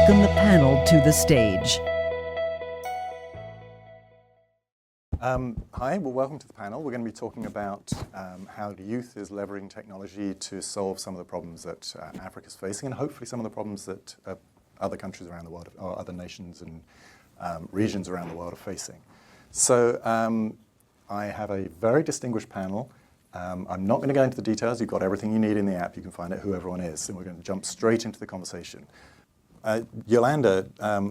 welcome the panel to the stage. Hi, well, welcome to the panel. We're going to be talking about how the youth is leveraging technology to solve some of the problems that Africa is facing, and hopefully some of the problems that other countries around the world, or other nations and regions around the world are facing. So I have a very distinguished panel. I'm not going to go into the details. You've got everything you need in the app. You can find out who everyone is, and we're going to jump straight into the conversation. Yolanda,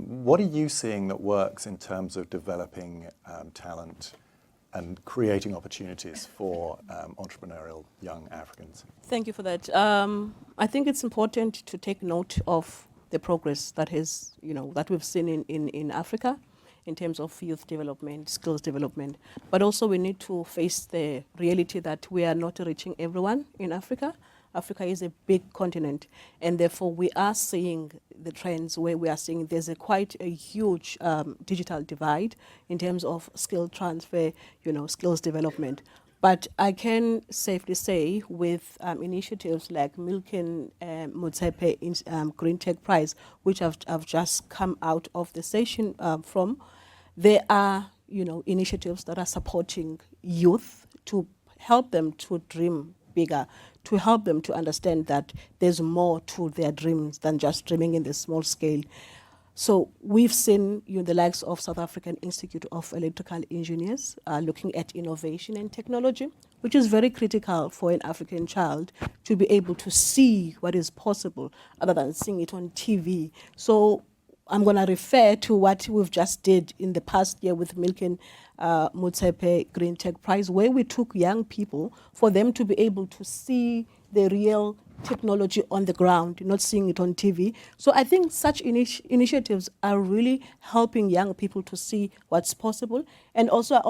what are you seeing that works in terms of developing talent and creating opportunities for entrepreneurial young Africans? Thank you for that. I think it's important to take note of the progress that has, that we've seen in Africa in terms of youth development, skills development. But also we need to face the reality that we are not reaching everyone in Africa. Africa is a big continent, and therefore we are seeing the trends where we are seeing there's quite a huge digital divide in terms of skill transfer, skills development. But I can safely say with initiatives like Milken Green Tech Prize, which I've just come out of the session from, there are initiatives that are supporting youth to help them to dream bigger, to help them to understand that there's more to their dreams than just dreaming in the small scale. So we've seen the likes of South African Institute of Electrical Engineers looking at innovation and technology, which is very critical for an African child to be able to see what is possible other than seeing it on TV. So I'm going to refer to what we've just did in the past year with Milken Green Tech Prize, where we took young people for them to be able to see the real technology on the ground, not seeing it on TV. So I think such initiatives are really helping young people to see what's possible, and also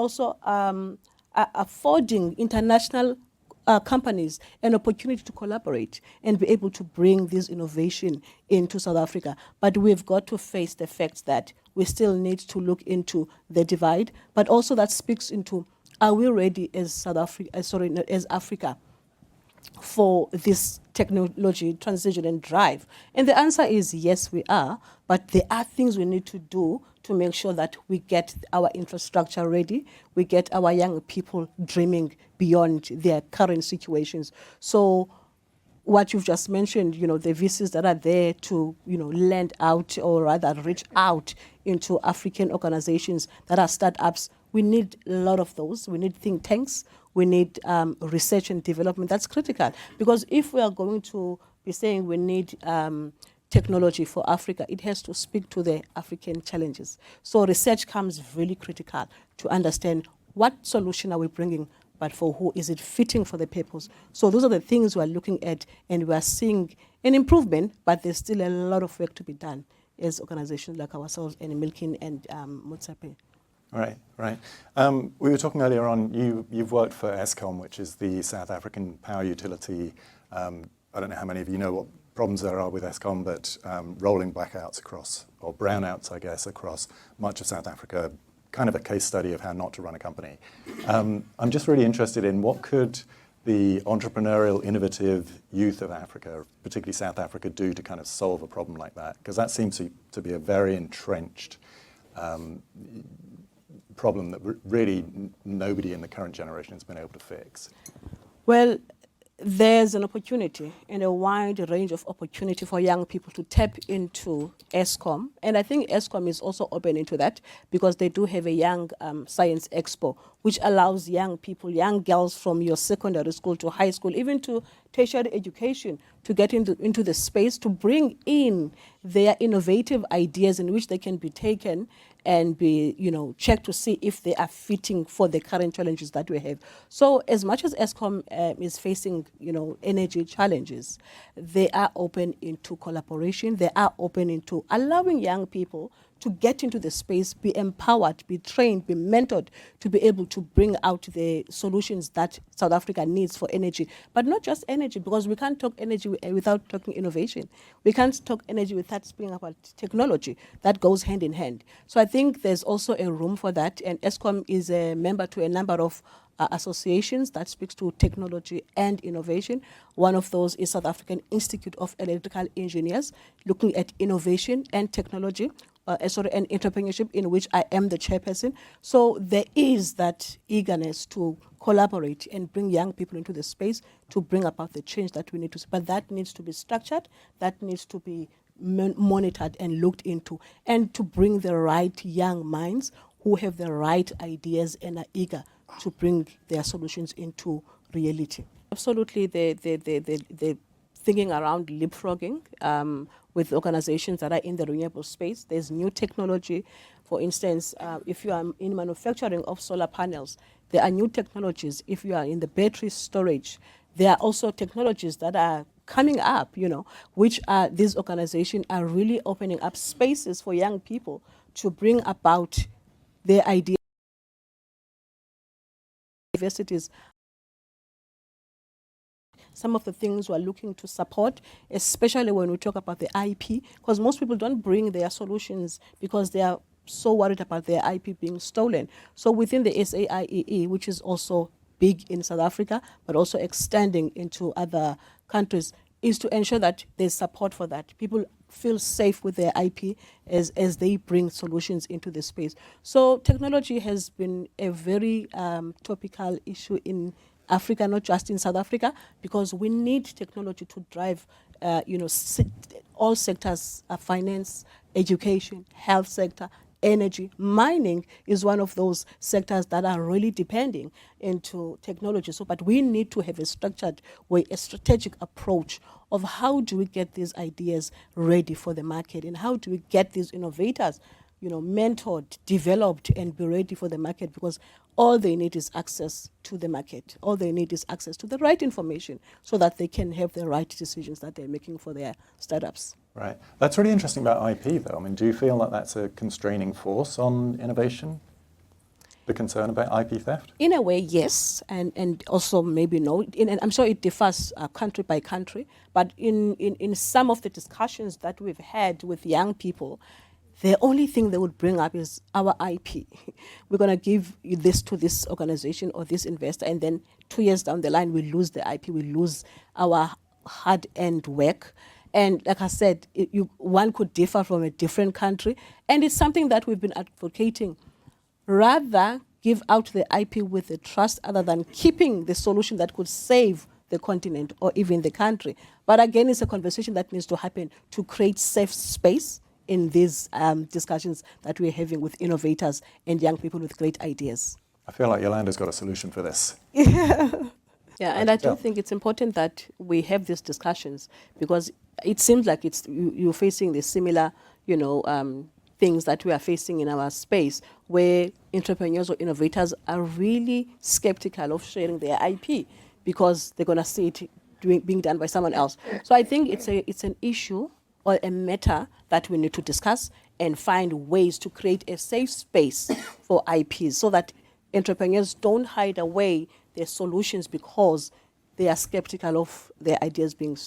affording international companies an opportunity to collaborate and be able to bring this innovation into South Africa. But we've got to face the fact that we still need to look into the divide, but also that speaks into, are we ready as as Africa for this technology transition and drive? And the answer is yes, we are, but there are things we need to do to make sure that we get our infrastructure ready, we get our young people dreaming beyond their current situations. So what you've just mentioned, the VCs that are there to, lend out or rather reach out into African organizations that are startups, we need a lot of those. We need think tanks. We need research and development. That's critical, because if we are going to be saying we need technology for Africa, it has to speak to the African challenges. So research comes really critical to understand what solution are we bringing, but for who is it fitting for the purpose. So those are the things we are looking at, and we are seeing an improvement, but there's still a lot of work to be done as organizations like ourselves and Milken and Motsepe. Right. We were talking earlier on, you've worked for Eskom, which is the South African power utility. I don't know how many of you know what problems there are with Eskom, but rolling blackouts across, or brownouts, I guess, across much of South Africa, kind of a case study of how not to run a company. I'm just really interested in what could the entrepreneurial, innovative youth of Africa, particularly South Africa, do to kind of solve a problem like that? Because that seems to be a very entrenched problem that really nobody in the current generation has been able to fix. Well, there's an opportunity and a wide range of opportunity for young people to tap into Eskom. And I think Eskom is also open into that, because they do have a young science expo, which allows young people, young girls from your secondary school to high school, even to tertiary education, to get into the space to bring in their innovative ideas in which they can be taken and be, checked to see if they are fitting for the current challenges that we have. So as much as Eskom is facing, energy challenges, they are open into collaboration. They are open into allowing young people to get into the space, be empowered, be trained, be mentored, to be able to bring out the solutions that South Africa needs for energy. But not just energy, because we can't talk energy without talking innovation. We can't talk energy without speaking about technology. That goes hand in hand. So I think there's also a room for that, and Eskom is a member to a number of associations that speaks to technology and innovation. One of those is South African Institute of Electrical Engineers, looking at innovation and technology, and entrepreneurship, in which I am the chairperson. So there is that eagerness to collaborate and bring young people into the space to bring about the change that we need to see. But that needs to be structured, that needs to be monitored and looked into, and to bring the right young minds who have the right ideas and are eager to bring their solutions into reality. Absolutely, the thinking around leapfrogging with organizations that are in the renewable space. There's new technology. For instance, if you are in manufacturing of solar panels, there are new technologies. If you are in the battery storage, there are also technologies that are coming up, which are, these organizations are really opening up spaces for young people to bring about their ideas. Universities, some of the things we're looking to support, especially when we talk about the IP, because most people don't bring their solutions because they are so worried about their IP being stolen. So within the SAIEE, which is also big in South Africa, but also extending into other countries, is to ensure that there's support for that. People feel safe with their IP as they bring solutions into the space. So technology has been a very topical issue in Africa, not just in South Africa, because we need technology to drive, all sectors, finance, education, health sector, energy. Mining is one of those sectors that are really depending into technology. So, but we need to have a structured way, a strategic approach of how do we get these ideas ready for the market, and how do we get these innovators, mentored, developed, and be ready for the market, because all they need is access to the market. All they need is access to the right information so that they can have the right decisions that they're making for their startups. Right. That's really interesting about IP, though. I mean, do you feel that that's a constraining force on innovation, the concern about IP theft? In a way, yes, and also maybe no. And I'm sure it differs country by country, but in some of the discussions that we've had with young people, the only thing they would bring up is our IP. We're going to give this to this organization or this investor, and then 2 years down the line, we lose the IP, we lose our hard-earned work. And like I said, one could differ from a different country, and it's something that we've been advocating. Rather give out the IP with the trust, other than keeping the solution that could save the continent or even the country. But again, it's a conversation that needs to happen to create safe space in these discussions that we're having with innovators and young people with great ideas. I feel like Yolanda's got a solution for this. Yeah, and I do think it's important that we have these discussions, because it seems like you're facing the similar, things that we are facing in our space, where entrepreneurs or innovators are really skeptical of sharing their IP because they're going to see it being done by someone else. So I think it's an issue or a matter that we need to discuss and find ways to create a safe space for IPs, so that entrepreneurs don't hide away their solutions because they are skeptical of their ideas being,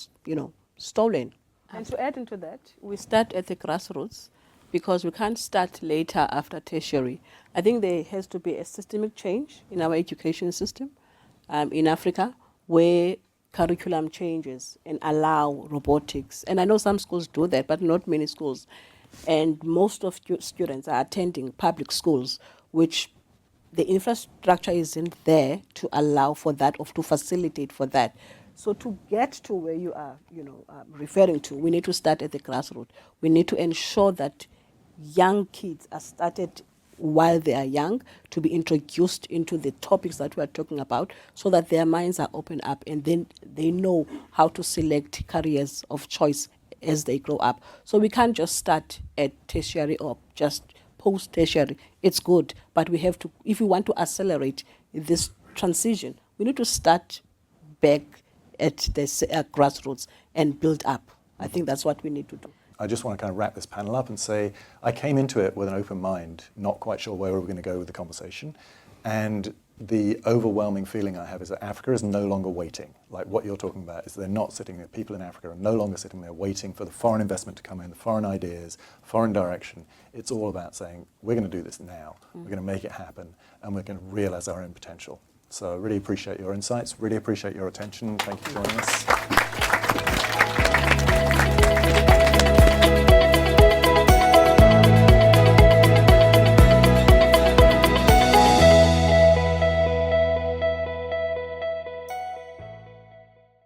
stolen. And to add into that, we start at the grassroots, because we can't start later after tertiary. I think there has to be a systemic change in our education system in Africa, where curriculum changes and allow robotics. And I know some schools do that, but not many schools. And most of students are attending public schools, which the infrastructure isn't there to allow for that, or to facilitate for that. So to get to where you are, referring to, we need to start at the grassroots. We need to ensure that young kids are started while they are young, to be introduced into the topics that we are talking about, so that their minds are opened up, and then they know how to select careers of choice as they grow up. So we can't just start at tertiary or just post-tertiary. It's good, but we have to, if we want to accelerate this transition, we need to start back at the grassroots and build up. I think that's what we need to do. I just want to kind of wrap this panel up and say, I came into it with an open mind, not quite sure where we were going to go with the conversation. And the overwhelming feeling I have is that Africa is no longer waiting. Like what you're talking about is they're not sitting there, people in Africa are no longer sitting there waiting for the foreign investment to come in, the foreign ideas, foreign direction. It's all about saying, we're going to do this now, we're going to make it happen, and we're going to realize our own potential. So I really appreciate your insights, really appreciate your attention. Thank you for joining us.